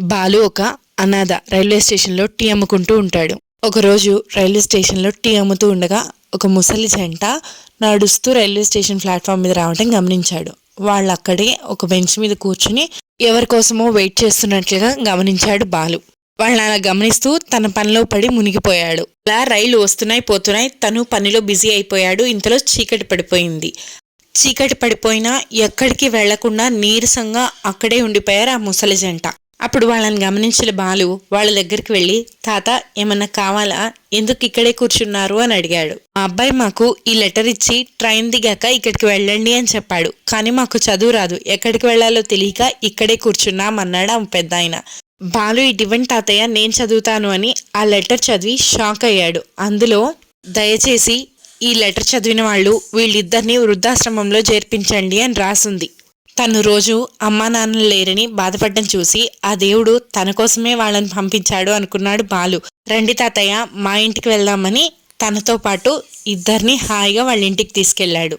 బాలు ఒక అనాథ రైల్వే స్టేషన్లో టీ అమ్ముకుంటూ ఉంటాడు. ఒకరోజు రైల్వే స్టేషన్లో టీ అమ్ముతూ ఉండగా ఒక ముసలి జంట నడుస్తూ రైల్వే స్టేషన్ ప్లాట్ఫామ్ మీద రావటం గమనించాడు. వాళ్ళు అక్కడే ఒక బెంచ్ మీద కూర్చుని ఎవరి కోసమో వెయిట్ చేస్తున్నట్లుగా గమనించాడు బాలు. వాళ్ళని అలా గమనిస్తూ తన పనిలో పడి మునిగిపోయాడు. అలా రైలు వస్తున్నాయి పోతున్నాయి, తను పనిలో బిజీ అయిపోయాడు. ఇంతలో చీకటి పడిపోయింది. చీకటి పడిపోయినా ఎక్కడికి వెళ్లకుండా నీరసంగా అక్కడే ఉండిపోయారు ఆ ముసలి జంట. అప్పుడు వాళ్ళని గమనించిన బాలు వాళ్ళ దగ్గరికి వెళ్ళి, తాత ఏమన్నా కావాలా, ఎందుకు ఇక్కడే కూర్చున్నారు అని అడిగాడు. మా అబ్బాయి మాకు ఈ లెటర్ ఇచ్చి ట్రైన్ దిగాక ఇక్కడికి వెళ్ళండి అని చెప్పాడు. కానీ మాకు చదువు రాదు, ఎక్కడికి వెళ్లాలో తెలియక ఇక్కడే కూర్చున్నామన్నాడు ఆ పెద్ద ఆయన. బాలు ఇటువంటి తాతయ్య నేను చదువుతాను అని ఆ లెటర్ చదివి షాక్ అయ్యాడు. అందులో దయచేసి ఈ లెటర్ చదివిన వాళ్ళు వీళ్ళిద్దరిని వృద్ధాశ్రమంలో చేర్పించండి అని రాసుంది. తను రోజు అమ్మా నాన్నలు లేరని బాధపడడం చూసి ఆ దేవుడు తన కోసమే వాళ్ళని పంపించాడు అనుకున్నాడు బాలు. రండి తాతయ్య మా ఇంటికి వెళ్దామని తనతో పాటు ఇద్దరిని హాయిగా వాళ్ళ ఇంటికి తీసుకెళ్లాడు.